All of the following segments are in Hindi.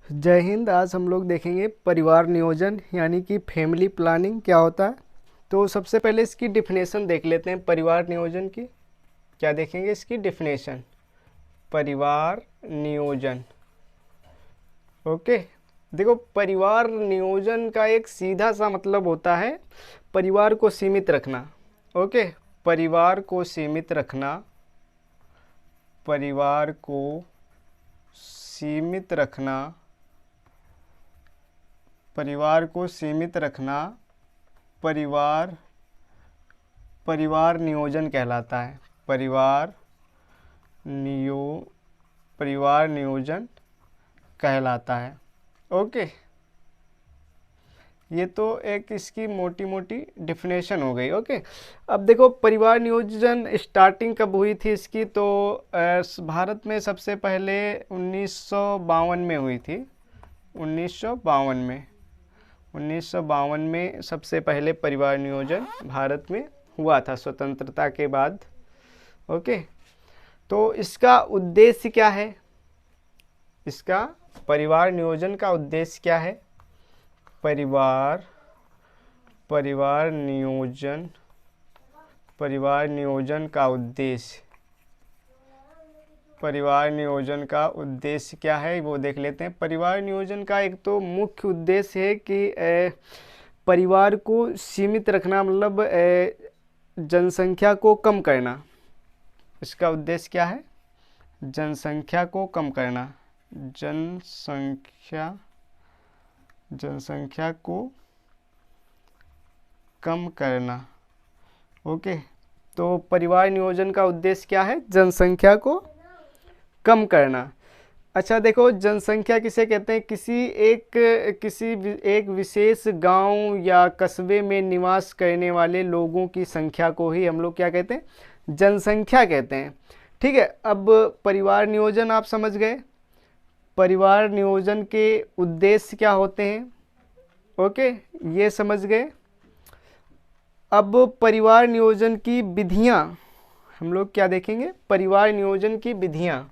जय हिंद। आज हम लोग देखेंगे परिवार नियोजन यानी कि फैमिली प्लानिंग क्या होता है। तो सबसे पहले इसकी डिफिनेशन देख लेते हैं परिवार नियोजन की। क्या देखेंगे इसकी डिफिनेशन? परिवार नियोजन। ओके, देखो परिवार नियोजन का एक सीधा सा मतलब होता है परिवार को सीमित रखना। ओके, परिवार को सीमित रखना, परिवार को सीमित रखना, परिवार को सीमित रखना, परिवार परिवार नियोजन कहलाता है। नियो परिवार नियोजन कहलाता है। ओके, ये तो एक इसकी मोटी मोटी डिफिनेशन हो गई। ओके, अब देखो परिवार नियोजन स्टार्टिंग कब हुई थी इसकी, तो भारत में सबसे पहले 1952 में हुई थी। 1952 में सबसे पहले परिवार नियोजन भारत में हुआ था स्वतंत्रता के बाद। ओके, तो इसका उद्देश्य क्या है? इसका परिवार नियोजन का उद्देश्य क्या है? परिवार नियोजन का उद्देश्य, परिवार नियोजन का उद्देश्य क्या है वो देख लेते हैं। परिवार नियोजन का एक तो मुख्य उद्देश्य है कि परिवार को सीमित रखना, मतलब जनसंख्या को कम करना। इसका उद्देश्य क्या है? जनसंख्या को कम करना, जनसंख्या को कम करना। ओके, तो परिवार नियोजन का उद्देश्य क्या है? जनसंख्या को कम करना। अच्छा देखो, जनसंख्या किसे कहते हैं? किसी एक विशेष गांव या कस्बे में निवास करने वाले लोगों की संख्या को ही हम लोग क्या कहते हैं? जनसंख्या कहते हैं। ठीक है, अब परिवार नियोजन आप समझ गए। परिवार नियोजन के उद्देश्य क्या होते हैं? ओके, ये समझ गए। अब परिवार नियोजन की विधियां हम लोग क्या देखेंगे? परिवार नियोजन की विधियां,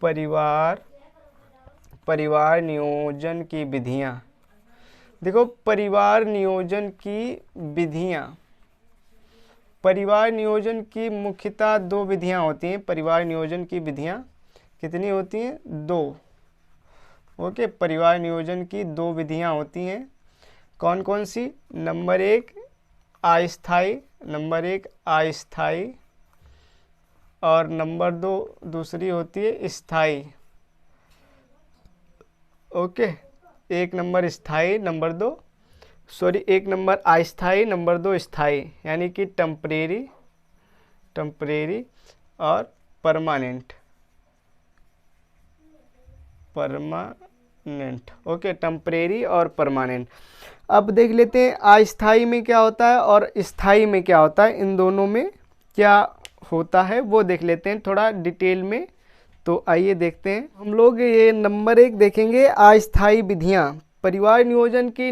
परिवार नियोजन की विधियां। देखो परिवार नियोजन की मुख्यतः दो विधियां होती हैं। परिवार नियोजन की विधियां कितनी होती हैं? दो। ओके, परिवार नियोजन की दो विधियां होती हैं। कौन कौन सी? नंबर एक अस्थाई, और नंबर दो दूसरी होती है स्थाई। ओके, एक नंबर अस्थाई, नंबर दो स्थाई, यानी कि टेम्परेरी और परमानेंट। ओके, टेम्परेरी और परमानेंट। अब देख लेते हैं अस्थाई में क्या होता है और स्थाई में क्या होता है। इन दोनों में क्या होता है वो देख लेते हैं थोड़ा डिटेल में। तो आइए देखते हैं। हम लोग ये नंबर एक देखेंगे, अस्थाई विधियां। परिवार नियोजन की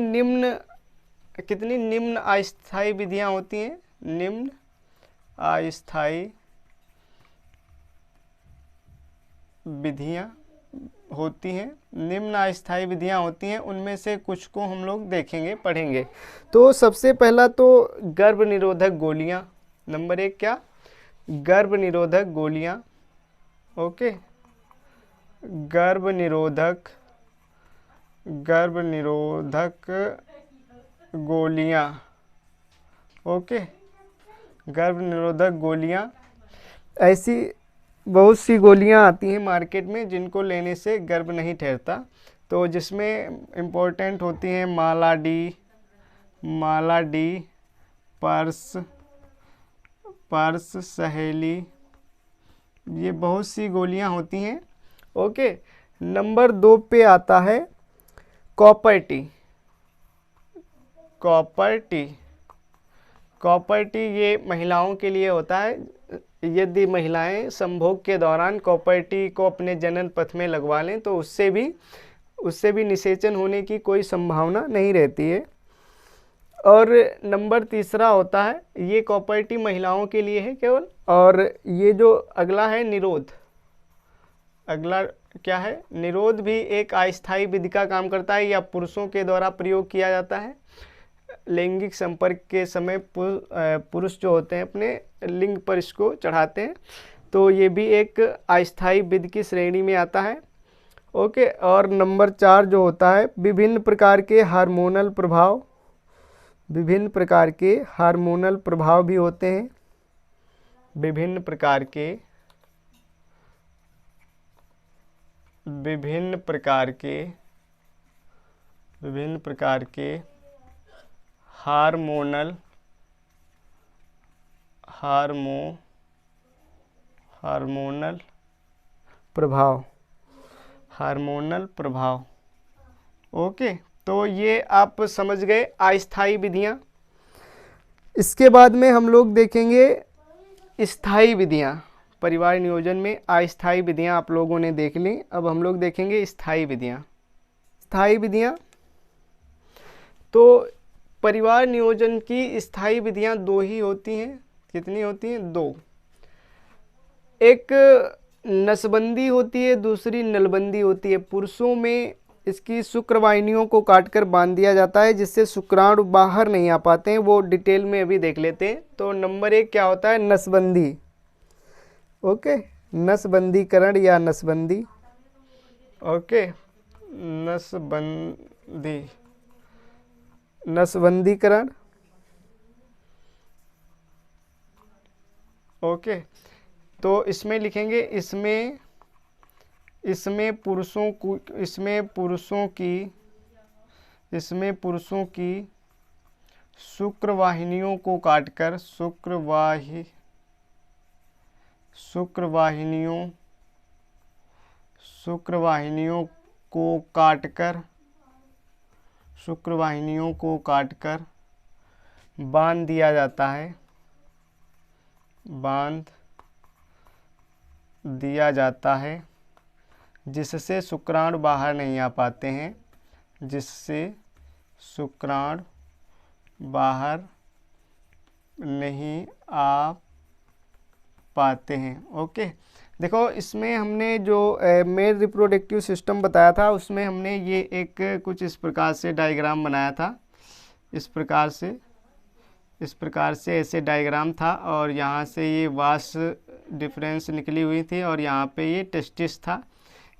कितनी निम्न अस्थाई विधियां होती हैं? निम्न अस्थाई विधियां होती हैं, निम्न अस्थाई विधियां होती हैं। उनमें से कुछ को हम लोग देखेंगे, पढ़ेंगे। तो सबसे पहला तो गर्भ निरोधक गोलियां। नंबर एक क्या? गर्भ निरोधक गोलियां। ओके, गर्भ निरोधक गोलियां। ओके, गर्भ निरोधक गोलियां। ऐसी बहुत सी गोलियां आती हैं मार्केट में जिनको लेने से गर्भ नहीं ठहरता। तो जिसमें इम्पोर्टेंट होती हैं माला डी, पर्स, सहेली, ये बहुत सी गोलियां होती हैं। ओके, नंबर दो पे आता है कॉपर टी। ये महिलाओं के लिए होता है। यदि महिलाएं संभोग के दौरान कॉपर टी को अपने जनन पथ में लगवा लें तो उससे भी निषेचन होने की कोई संभावना नहीं रहती है। और नंबर तीसरा होता है, ये कॉपर टी महिलाओं के लिए है केवल। और ये जो अगला है निरोध, अगला क्या है, निरोध भी एक अस्थायी विधि का काम करता है या पुरुषों के द्वारा प्रयोग किया जाता है। लैंगिक संपर्क के समय पुरुष जो होते हैं अपने लिंग पर इसको चढ़ाते हैं, तो ये भी एक अस्थायी विधि की श्रेणी में आता है। ओके, और नंबर 4 जो होता है, विभिन्न प्रकार के हार्मोनल प्रभाव, विभिन्न प्रकार के हार्मोनल प्रभाव भी होते हैं, विभिन्न प्रकार के हार्मोनल प्रभाव। ओके, तो ये आप समझ गए अस्थायी विधियां। इसके बाद में हम लोग देखेंगे स्थायी विधियां। परिवार नियोजन में अस्थायी विधियां आप लोगों ने देख ली, अब हम लोग देखेंगे स्थायी विधियां। स्थायी विधियां, तो परिवार नियोजन की स्थायी विधियां 2 ही होती हैं। कितनी होती हैं? 2। एक नसबंदी होती है, दूसरी नलबंदी होती है। पुरुषों में इसकी शुक्रवाहिनियों को काटकर बांध दिया जाता है जिससे शुक्राणु बाहर नहीं आ पाते हैं, वो डिटेल में अभी देख लेते हैं। तो नंबर 1 क्या होता है? नसबंदी। ओके, नसबंदीकरण या नसबंदी। ओके, नसबंदीकरण। ओके, तो इसमें लिखेंगे, इसमें पुरुषों की शुक्रवाहिनियों को काटकर शुक्रवाहिनियों को काटकर बांध दिया जाता है, जिससे शुक्राणु बाहर नहीं आ पाते हैं, ओके, देखो इसमें हमने जो मेल रिप्रोडक्टिव सिस्टम बताया था उसमें हमने ये एक कुछ इस प्रकार से डायग्राम बनाया था। इस प्रकार से ऐसे डायग्राम था और यहाँ से ये वास डिफरेंस निकली हुई थी और यहाँ पे ये टेस्टिस था।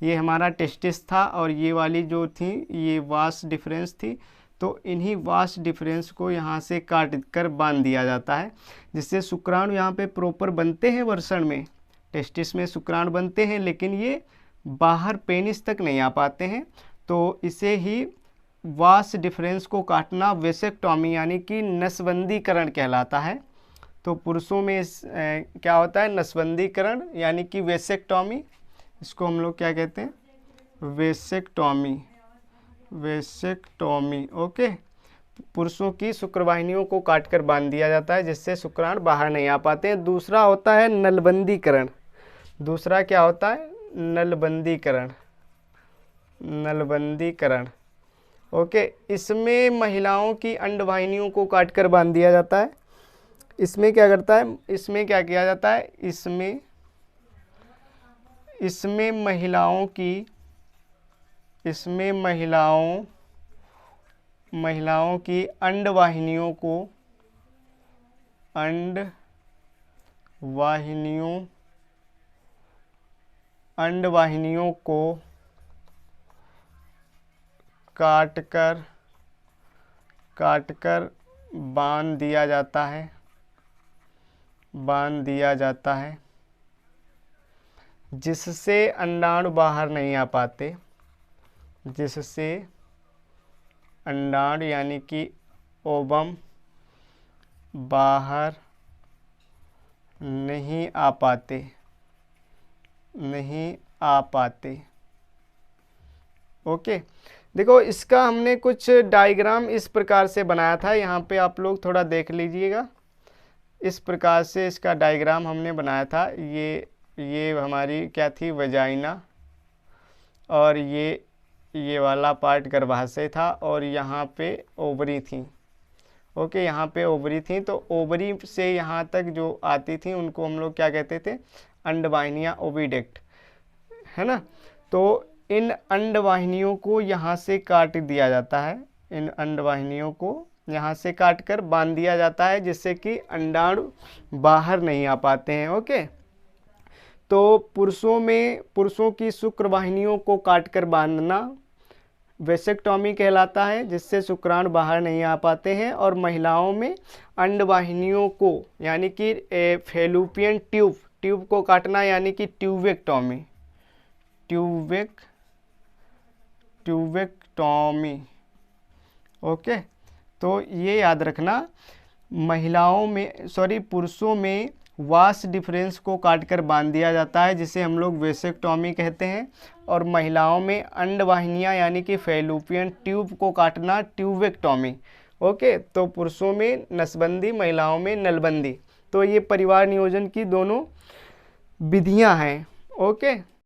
ये हमारा टेस्टिस था और ये वाली जो थी ये वास डिफरेंस थी। तो इन्हीं वास डिफरेंस को यहाँ से काट कर बांध दिया जाता है जिससे शुक्राणु यहाँ पे प्रॉपर बनते हैं वर्षण में। टेस्टिस में शुक्राणु बनते हैं लेकिन ये बाहर पेनिस तक नहीं आ पाते हैं, तो इसे ही वास डिफरेंस को काटना वेसेक्टॉमी यानी कि नसबंदीकरण कहलाता है। तो पुरुषों में क्या होता है? नसबंदीकरण यानी कि वेसेक्टॉमी। इसको हम लोग क्या कहते हैं? वेसेक्टॉमी। ओके, पुरुषों की शुक्रवाहिनियों को काटकर बांध दिया जाता है जिससे शुक्राणु बाहर नहीं आ पाते हैं। दूसरा होता है नलबंदीकरण। दूसरा क्या होता है? नलबंदीकरण। ओके, इसमें महिलाओं की अंडवाहिनियों को काटकर बांध दिया जाता है। इसमें क्या करता है? इसमें क्या किया जाता है? इसमें महिलाओं की अंडवाहिनियों को काटकर बांध दिया जाता है जिससे अंडाणु बाहर नहीं आ पाते, जिससे अंडाणु यानी कि ओवम बाहर नहीं आ पाते। ओके, देखो इसका हमने कुछ डायग्राम इस प्रकार से बनाया था, यहाँ पे आप लोग थोड़ा देख लीजिएगा। इस प्रकार से इसका डायग्राम हमने बनाया था। ये हमारी क्या थी? वजाइना, और ये वाला पार्ट गर्भाशय था और यहाँ पे ओवरी थी। ओके, यहाँ पे ओवरी थी, तो ओवरी से यहाँ तक जो आती थी उनको हम लोग क्या कहते थे? अंडवाहिनियाँ, ओविडक्ट, है ना। तो इन अंडवाहिनियों को यहाँ से काट दिया जाता है, इन अंडवाहिनियों को यहाँ से काट कर बांध दिया जाता है, जिससे कि अंडाणु बाहर नहीं आ पाते हैं। ओके, तो पुरुषों की शुक्रवाहिनियों को काटकर बांधना वेसेक्टॉमी कहलाता है, जिससे शुक्राणु बाहर नहीं आ पाते हैं। और महिलाओं में अंडवाहिनियों को यानी कि फैलोपियन ट्यूब को काटना यानी कि ट्यूबेक्टॉमी ओके, तो ये याद रखना, पुरुषों में वास डिफरेंस को काटकर बांध दिया जाता है, जिसे हम लोग वेसेक्टॉमी कहते हैं। और महिलाओं में अंडवाहिनियां यानी कि फैलोपियन ट्यूब को काटना ट्यूबेक्टॉमी। ओके, तो पुरुषों में नसबंदी, महिलाओं में नलबंदी। तो ये परिवार नियोजन की दोनों विधियां हैं। ओके।